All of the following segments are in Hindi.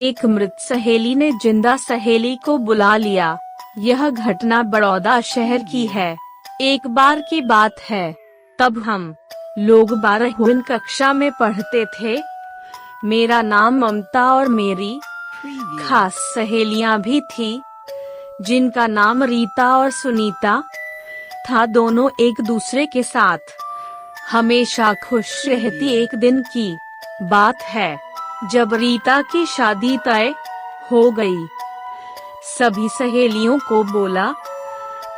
एक मृत सहेली ने जिंदा सहेली को बुला लिया। यह घटना बड़ौदा शहर की है। एक बार की बात है, तब हम लोग 12वीं कक्षा में पढ़ते थे। मेरा नाम ममता और मेरी खास सहेलियां भी थी, जिनका नाम रीता और सुनीता था। दोनों एक दूसरे के साथ हमेशा खुश रहती। एक दिन की बात है, जब रीता की शादी तय हो गई। सभी सहेलियों को बोला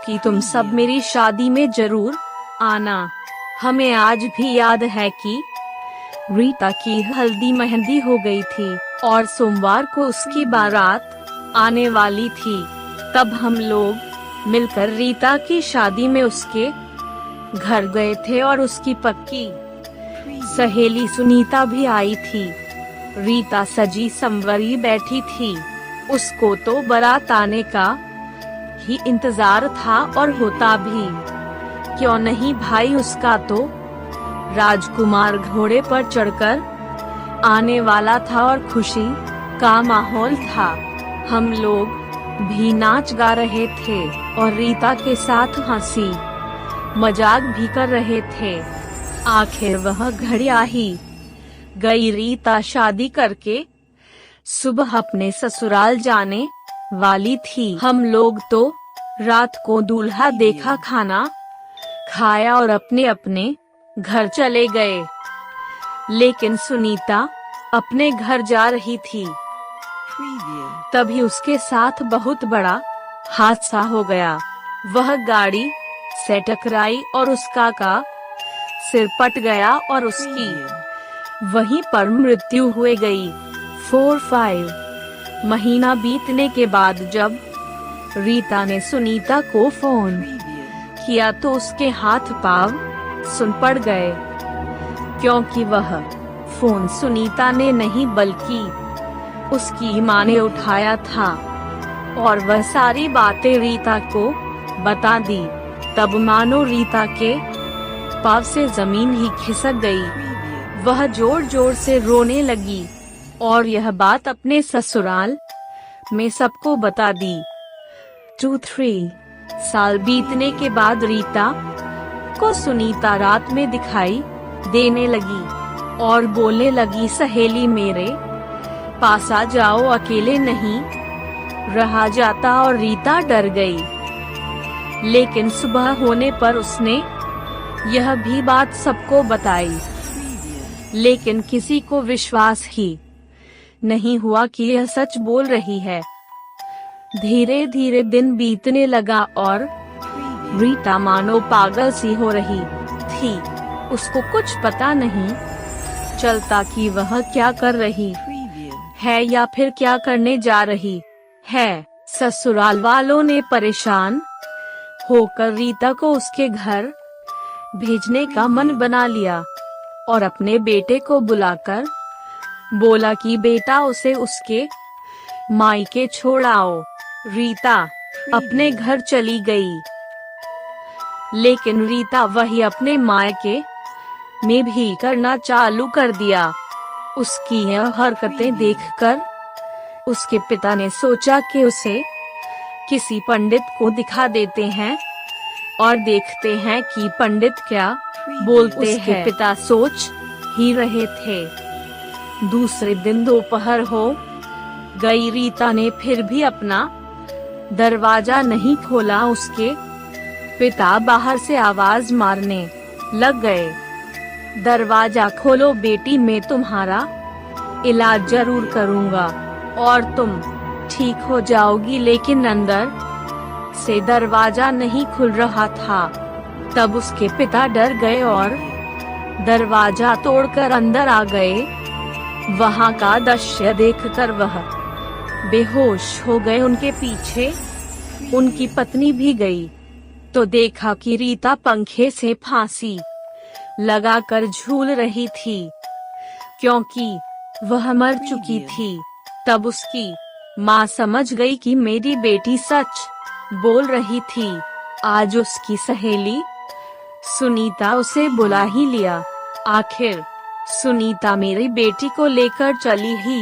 कि तुम सब मेरी शादी में जरूर आना। हमें आज भी याद है कि रीता की हल्दी मेहंदी हो गई थी और सोमवार को उसकी बारात आने वाली थी। तब हम लोग मिलकर रीता की शादी में उसके घर गए थे और उसकी पक्की सहेली सुनीता भी आई थी। रीता सजी संवरी बैठी थी। उसको तो बारात आने का ही इंतजार था और होता भी क्यों नहीं भाई, उसका तो राजकुमार घोड़े पर चढ़कर आने वाला था और खुशी का माहौल था। हम लोग भी नाच गा रहे थे और रीता के साथ हंसी मजाक भी कर रहे थे। आखिर वह घड़ी आ ही गई। रीता शादी करके सुबह अपने ससुराल जाने वाली थी। हम लोग तो रात को दूल्हा देखा, खाना खाया और अपने अपने घर चले गए। लेकिन सुनीता अपने घर जा रही थी, तभी उसके साथ बहुत बड़ा हादसा हो गया। वह गाड़ी से टकराई और उसका सिर पट गया और उसकी वहीं पर मृत्यु हो गई। 4-5 महीना बीतने के बाद जब रीता ने सुनीता को फोन किया तो उसके हाथ पांव सुन पड़ गए, क्योंकि वह फोन सुनीता ने नहीं बल्कि उसकी मां ने उठाया था और वह सारी बातें रीता को बता दी। तब मानो रीता के पांव से जमीन ही खिसक गई। वह जोर जोर से रोने लगी और यह बात अपने ससुराल में सबको बता दी। 2-3 साल बीतने के बाद रीता को सुनीता रात में दिखाई देने लगी और बोलने लगी, सहेली मेरे पास आ जाओ, अकेले नहीं रहा जाता। और रीता डर गई, लेकिन सुबह होने पर उसने यह भी बात सबको बताई। लेकिन किसी को विश्वास ही नहीं हुआ कि यह सच बोल रही है। धीरे धीरे दिन बीतने लगा और रीता मानो पागल सी हो रही थी। उसको कुछ पता नहीं चलता कि वह क्या कर रही है या फिर क्या करने जा रही है। ससुराल वालों ने परेशान होकर रीता को उसके घर भेजने का मन बना लिया और अपने बेटे को बुलाकर बोला कि बेटा उसे उसके मायके छोड़ आओ। रीता अपने घर चली गई, लेकिन रीता वही अपने मायके में भी करना चालू कर दिया। उसकी यह हरकतें देखकर उसके पिता ने सोचा कि उसे किसी पंडित को दिखा देते हैं और देखते हैं कि पंडित क्या बोलते हैं। उसके पिता सोच ही रहे थे। दूसरे दिन दोपहर हो गई। रीता ने फिर भी अपना दरवाजा नहीं खोला। उसके पिता बाहर से आवाज मारने लग गए, दरवाजा खोलो बेटी, मैं तुम्हारा इलाज जरूर करूंगा और तुम ठीक हो जाओगी। लेकिन अंदर से दरवाजा नहीं खुल रहा था। तब उसके पिता डर गए और दरवाजा तोड़कर अंदर आ गए। वहां का दृश्य देखकर वह बेहोश हो गए। उनके पीछे उनकी पत्नी भी गई तो देखा कि रीता पंखे से फांसी लगाकर झूल रही थी, क्योंकि वह मर चुकी थी। तब उसकी माँ समझ गई कि मेरी बेटी सच बोल रही थी। आज उसकी सहेली सुनीता उसे बुला ही लिया। आखिर सुनीता मेरी बेटी को लेकर चली ही।